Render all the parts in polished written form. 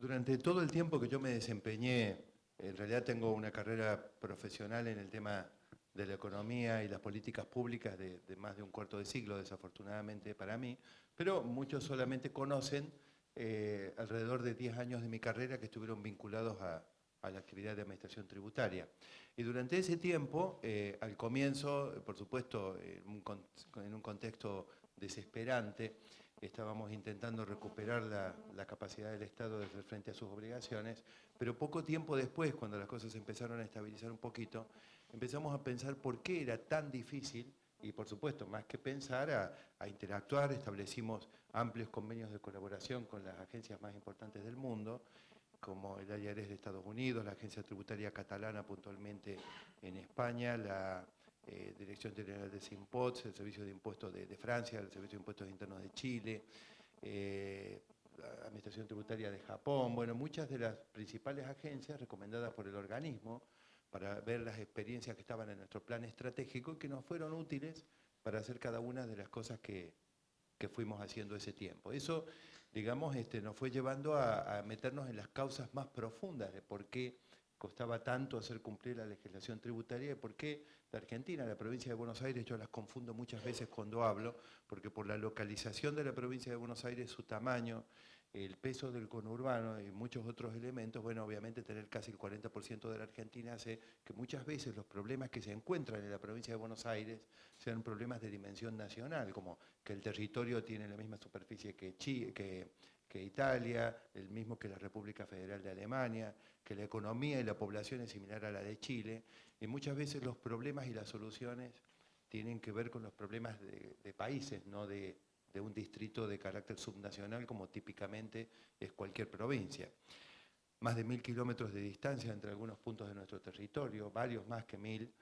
Durante todo el tiempo que yo me desempeñé, en realidad tengo una carrera profesional en el tema de la economía y las políticas públicas de más de un cuarto de siglo, desafortunadamente para mí, pero muchos solamente conocen alrededor de 10 años de mi carrera que estuvieron vinculados a la actividad de administración tributaria. Y durante ese tiempo, al comienzo, por supuesto, en un contexto desesperante, estábamos intentando recuperar la capacidad del Estado de hacer frente a sus obligaciones, pero poco tiempo después, cuando las cosas empezaron a estabilizar un poquito, empezamos a pensar por qué era tan difícil y, por supuesto, más que pensar, a interactuar. Establecimos amplios convenios de colaboración con las agencias más importantes del mundo, como el IRS de Estados Unidos, la Agencia Tributaria Catalana puntualmente en España, la Dirección General de SIMPOTS, el Servicio de Impuestos de Francia, el Servicio de Impuestos Internos de Chile, la Administración Tributaria de Japón, bueno, muchas de las principales agencias recomendadas por el organismo para ver las experiencias que estaban en nuestro plan estratégico y que nos fueron útiles para hacer cada una de las cosas que fuimos haciendo ese tiempo. Eso, digamos, nos fue llevando a meternos en las causas más profundas de por qué costaba tanto hacer cumplir la legislación tributaria y por qué la Argentina, la provincia de Buenos Aires, yo las confundo muchas veces cuando hablo, porque por la localización de la provincia de Buenos Aires, su tamaño, el peso del conurbano y muchos otros elementos, bueno, obviamente tener casi el 40% de la Argentina hace que muchas veces los problemas que se encuentran en la provincia de Buenos Aires sean problemas de dimensión nacional, como que el territorio tiene la misma superficie que Italia, el mismo que la República Federal de Alemania, que la economía y la población es similar a la de Chile, y muchas veces los problemas y las soluciones tienen que ver con los problemas de países, no de un distrito de carácter subnacional como típicamente es cualquier provincia. Más de 1000 kilómetros de distancia entre algunos puntos de nuestro territorio, varios más que 1000,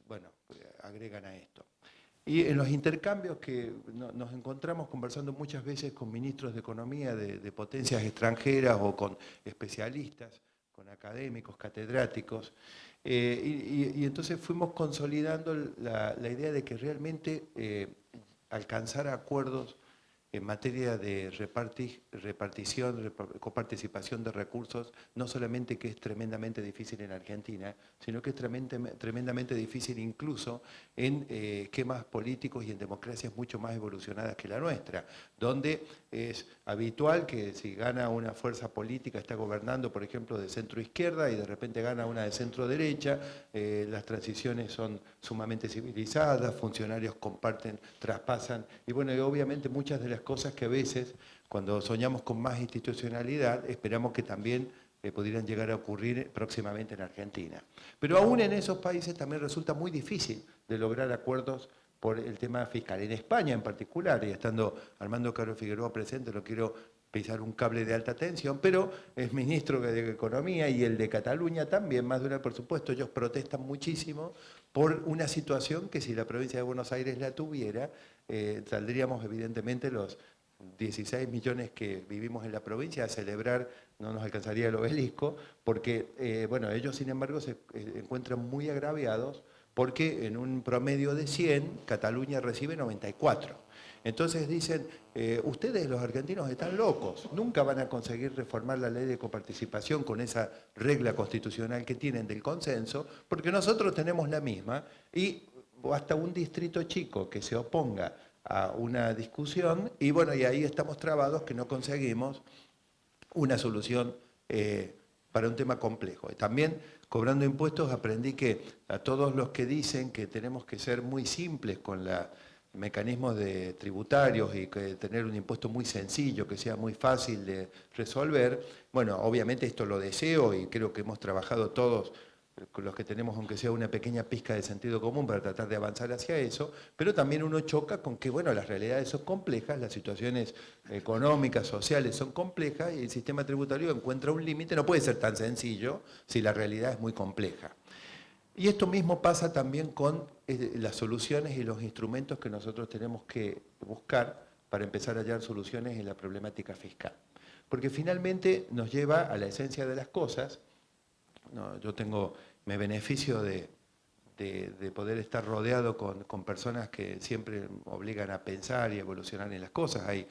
bueno, agregan a esto. Y en los intercambios que nos encontramos conversando muchas veces con ministros de economía de potencias extranjeras o con especialistas, con académicos, catedráticos, y entonces fuimos consolidando la idea de que realmente alcanzar acuerdos en materia de repartición, coparticipación de recursos, no solamente que es tremendamente difícil en Argentina, sino que es tremendamente difícil incluso en esquemas políticos y en democracias mucho más evolucionadas que la nuestra, donde es habitual que si gana una fuerza política, está gobernando, por ejemplo, de centro-izquierda y de repente gana una de centro-derecha, las transiciones son sumamente civilizadas, funcionarios comparten, traspasan, y bueno, y obviamente muchas de las cosas que a veces, cuando soñamos con más institucionalidad, esperamos que también pudieran llegar a ocurrir próximamente en Argentina. Pero aún en esos países también resulta muy difícil de lograr acuerdos por el tema fiscal. En España en particular, y estando Armando Caro Figueroa presente, no quiero pisar un cable de alta tensión, pero es ministro de Economía y el de Cataluña también, más de una, por supuesto, ellos protestan muchísimo por una situación que si la provincia de Buenos Aires la tuviera, saldríamos evidentemente los 16 millones que vivimos en la provincia a celebrar, no nos alcanzaría el obelisco, porque bueno, ellos sin embargo se encuentran muy agraviados porque en un promedio de 100, Cataluña recibe 94. Entonces dicen, ustedes los argentinos están locos, nunca van a conseguir reformar la ley de coparticipación con esa regla constitucional que tienen del consenso, porque nosotros tenemos la misma y hasta un distrito chico que se oponga a una discusión y bueno, y ahí estamos trabados que no conseguimos una solución para un tema complejo. Y también, cobrando impuestos, aprendí que a todos los que dicen que tenemos que ser muy simples con los mecanismos tributarios y que tener un impuesto muy sencillo, que sea muy fácil de resolver, bueno, obviamente esto lo deseo y creo que hemos trabajado todos con los que tenemos aunque sea una pequeña pizca de sentido común para tratar de avanzar hacia eso, pero también uno choca con que, bueno, las realidades son complejas, las situaciones económicas, sociales son complejas y el sistema tributario encuentra un límite, no puede ser tan sencillo si la realidad es muy compleja. Y esto mismo pasa también con las soluciones y los instrumentos que nosotros tenemos que buscar para empezar a hallar soluciones en la problemática fiscal. Porque finalmente nos lleva a la esencia de las cosas. No, yo me beneficio de poder estar rodeado con personas que siempre obligan a pensar y evolucionar en las cosas. Hay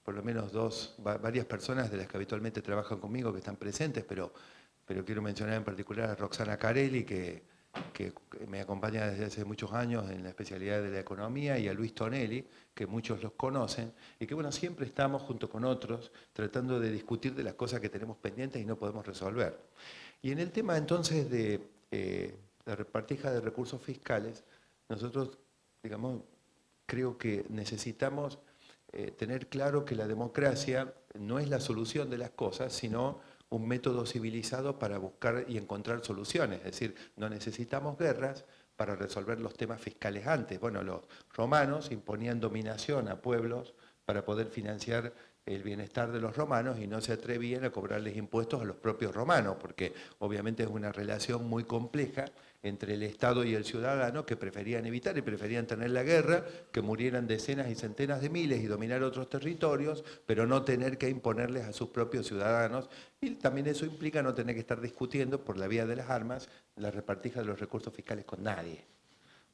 por lo menos varias personas de las que habitualmente trabajan conmigo que están presentes, pero quiero mencionar en particular a Roxana Carelli, que me acompaña desde hace muchos años en la especialidad de la economía, y a Luis Tonelli, que muchos los conocen, y que bueno, siempre estamos junto con otros tratando de discutir de las cosas que tenemos pendientes y no podemos resolver. Y en el tema entonces de la repartija de recursos fiscales, nosotros, digamos, creo que necesitamos tener claro que la democracia no es la solución de las cosas, sino un método civilizado para buscar y encontrar soluciones. Es decir, no necesitamos guerras para resolver los temas fiscales antes. Bueno, los romanos imponían dominación a pueblos para poder financiar el bienestar de los romanos y no se atrevían a cobrarles impuestos a los propios romanos, porque obviamente es una relación muy compleja entre el Estado y el ciudadano que preferían evitar y preferían tener la guerra, que murieran decenas y centenas de miles y dominar otros territorios, pero no tener que imponerles a sus propios ciudadanos. Y también eso implica no tener que estar discutiendo por la vía de las armas la repartija de los recursos fiscales con nadie.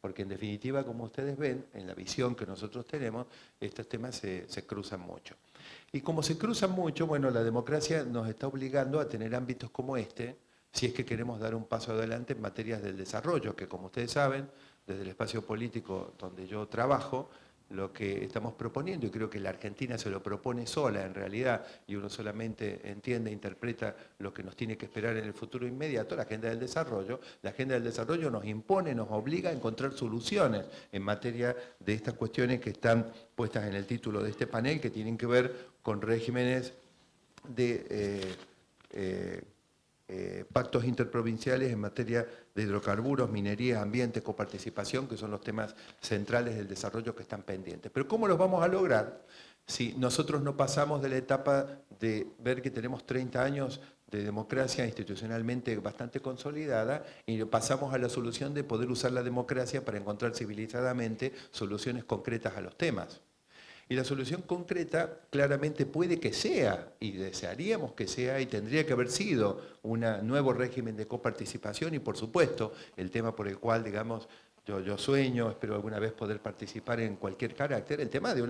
Porque en definitiva, como ustedes ven, en la visión que nosotros tenemos, estos temas se cruzan mucho. Y como se cruzan mucho, bueno, la democracia nos está obligando a tener ámbitos como este, si es que queremos dar un paso adelante en materias del desarrollo, que como ustedes saben, desde el espacio político donde yo trabajo, lo que estamos proponiendo, y creo que la Argentina se lo propone sola en realidad, y uno solamente entiende e interpreta lo que nos tiene que esperar en el futuro inmediato, la agenda del desarrollo nos impone, nos obliga a encontrar soluciones en materia de estas cuestiones que están puestas en el título de este panel, que tienen que ver con regímenes de pactos interprovinciales en materia de hidrocarburos, minería, ambiente, coparticipación, que son los temas centrales del desarrollo que están pendientes. Pero ¿cómo los vamos a lograr si nosotros no pasamos de la etapa de ver que tenemos 30 años de democracia institucionalmente bastante consolidada y pasamos a la solución de poder usar la democracia para encontrar civilizadamente soluciones concretas a los temas? Y la solución concreta claramente puede que sea, y desearíamos que sea, y tendría que haber sido un nuevo régimen de coparticipación y por supuesto el tema por el cual, digamos, yo sueño, espero alguna vez poder participar en cualquier carácter, el tema de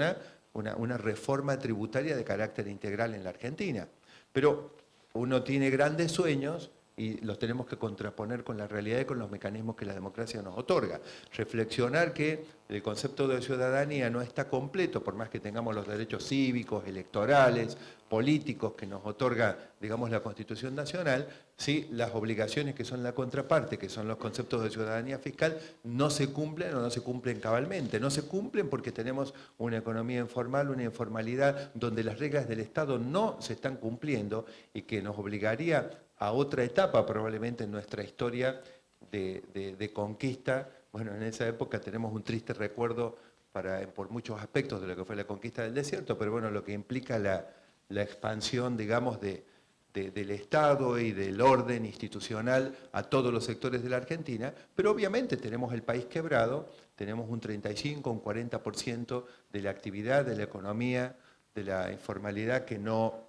una reforma tributaria de carácter integral en la Argentina. Pero uno tiene grandes sueños y los tenemos que contraponer con la realidad y con los mecanismos que la democracia nos otorga. Reflexionar que el concepto de ciudadanía no está completo, por más que tengamos los derechos cívicos, electorales, políticos que nos otorga, digamos, la Constitución Nacional, si las obligaciones que son la contraparte, que son los conceptos de ciudadanía fiscal, no se cumplen o no se cumplen cabalmente. No se cumplen porque tenemos una economía informal, una informalidad donde las reglas del Estado no se están cumpliendo y que nos obligaría a otra etapa probablemente en nuestra historia de conquista. Bueno, en esa época tenemos un triste recuerdo por muchos aspectos de lo que fue la conquista del desierto, pero bueno, lo que implica la expansión, digamos, del Estado y del orden institucional a todos los sectores de la Argentina, pero obviamente tenemos el país quebrado, tenemos un 35, un 40% de la actividad, de la economía, de la informalidad que no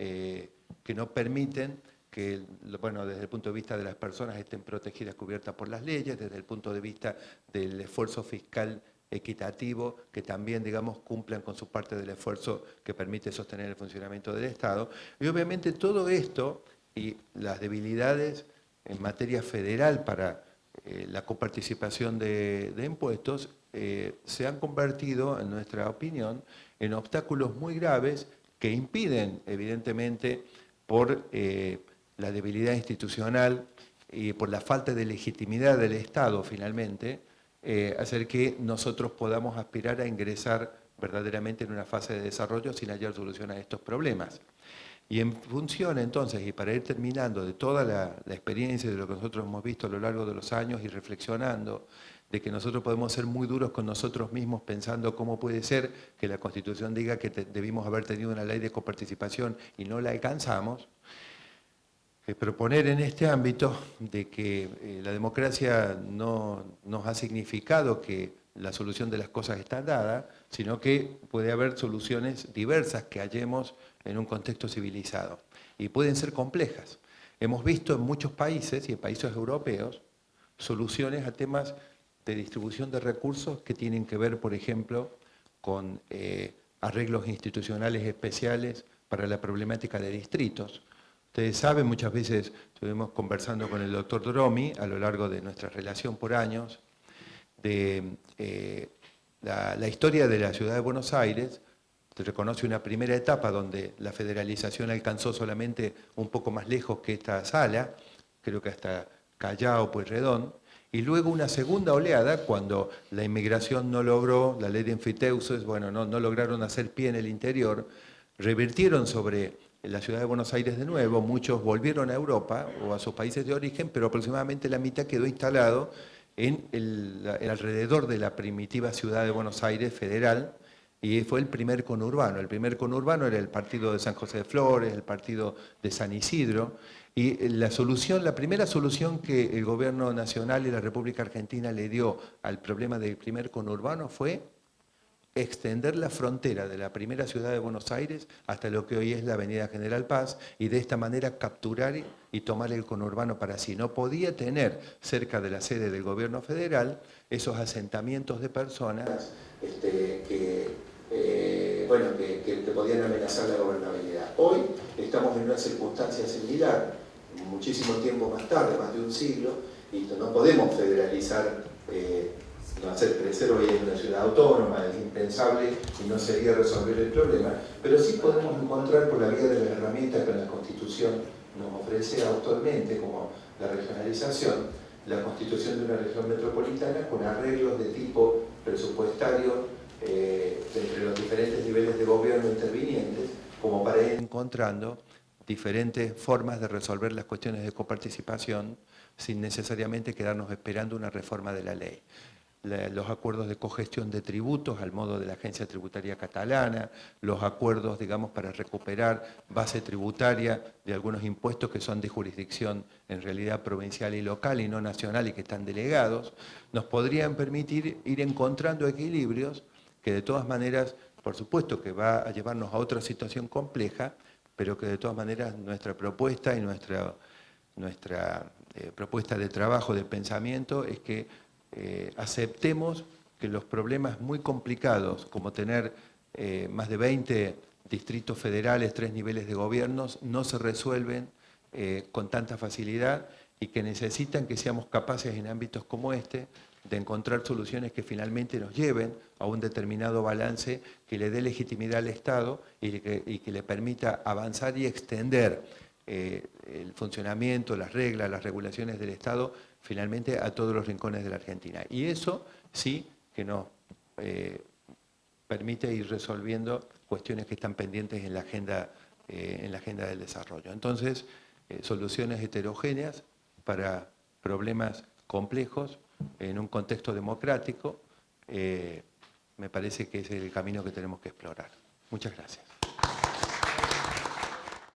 permiten que, bueno, desde el punto de vista de las personas estén protegidas, cubiertas por las leyes, desde el punto de vista del esfuerzo fiscal equitativo, que también, digamos, cumplan con su parte del esfuerzo que permite sostener el funcionamiento del Estado. Y obviamente todo esto y las debilidades en materia federal para la coparticipación de impuestos se han convertido, en nuestra opinión, en obstáculos muy graves que impiden, evidentemente, por la debilidad institucional y por la falta de legitimidad del Estado, finalmente, hacer que nosotros podamos aspirar a ingresar verdaderamente en una fase de desarrollo sin hallar solución a estos problemas. Y en función, entonces, y para ir terminando, de toda la experiencia de lo que nosotros hemos visto a lo largo de los años y reflexionando, de que nosotros podemos ser muy duros con nosotros mismos pensando cómo puede ser que la Constitución diga que debimos haber tenido una ley de coparticipación y no la alcanzamos, proponer en este ámbito de que la democracia no nos ha significado que la solución de las cosas está dada, sino que puede haber soluciones diversas que hallemos en un contexto civilizado. Y pueden ser complejas. Hemos visto en muchos países y en países europeos soluciones a temas de distribución de recursos que tienen que ver, por ejemplo, con arreglos institucionales especiales para la problemática de distritos. Ustedes saben, muchas veces estuvimos conversando con el doctor Dromi a lo largo de nuestra relación por años, de la historia de la ciudad de Buenos Aires. Se reconoce una primera etapa donde la federalización alcanzó solamente un poco más lejos que esta sala, creo que hasta Callao, Pueyrredón, y luego una segunda oleada cuando la inmigración no logró, la ley de enfiteuses, bueno, no lograron hacer pie en el interior, revirtieron sobre la ciudad de Buenos Aires de nuevo, muchos volvieron a Europa o a sus países de origen, pero aproximadamente la mitad quedó instalado en el alrededor de la primitiva ciudad de Buenos Aires federal, y fue el primer conurbano. El primer conurbano era el partido de San José de Flores, el partido de San Isidro, y la primera solución que el gobierno nacional y la República Argentina le dio al problema del primer conurbano fue extender la frontera de la primera ciudad de Buenos Aires hasta lo que hoy es la Avenida General Paz, y de esta manera capturar y tomar el conurbano para sí. No podía tener cerca de la sede del gobierno federal esos asentamientos de personas que podían amenazar la gobernabilidad. Hoy estamos en una circunstancia similar, muchísimo tiempo más tarde, más de un siglo, y no podemos federalizar, hacer crecer hoy en una ciudad autónoma, es impensable y no sería resolver el problema, pero sí podemos encontrar por la vía de las herramientas que la Constitución nos ofrece actualmente, como la regionalización, la constitución de una región metropolitana con arreglos de tipo presupuestario entre los diferentes niveles de gobierno intervinientes, como para ir encontrando diferentes formas de resolver las cuestiones de coparticipación sin necesariamente quedarnos esperando una reforma de la ley. Los acuerdos de cogestión de tributos al modo de la Agencia Tributaria Catalana, los acuerdos, digamos, para recuperar base tributaria de algunos impuestos que son de jurisdicción en realidad provincial y local y no nacional y que están delegados, nos podrían permitir ir encontrando equilibrios que de todas maneras, por supuesto que va a llevarnos a otra situación compleja, pero que de todas maneras nuestra propuesta y nuestra propuesta de trabajo, de pensamiento, es que aceptemos que los problemas muy complicados, como tener más de 20 distritos federales, 3 niveles de gobiernos, no se resuelven con tanta facilidad y que necesitan que seamos capaces en ámbitos como este de encontrar soluciones que finalmente nos lleven a un determinado balance que le dé legitimidad al Estado y que le permita avanzar y extender el funcionamiento, las reglas, las regulaciones del Estado finalmente a todos los rincones de la Argentina. Y eso sí que nos permite ir resolviendo cuestiones que están pendientes en la agenda del desarrollo. Entonces, soluciones heterogéneas para problemas complejos en un contexto democrático, me parece que es el camino que tenemos que explorar. Muchas gracias.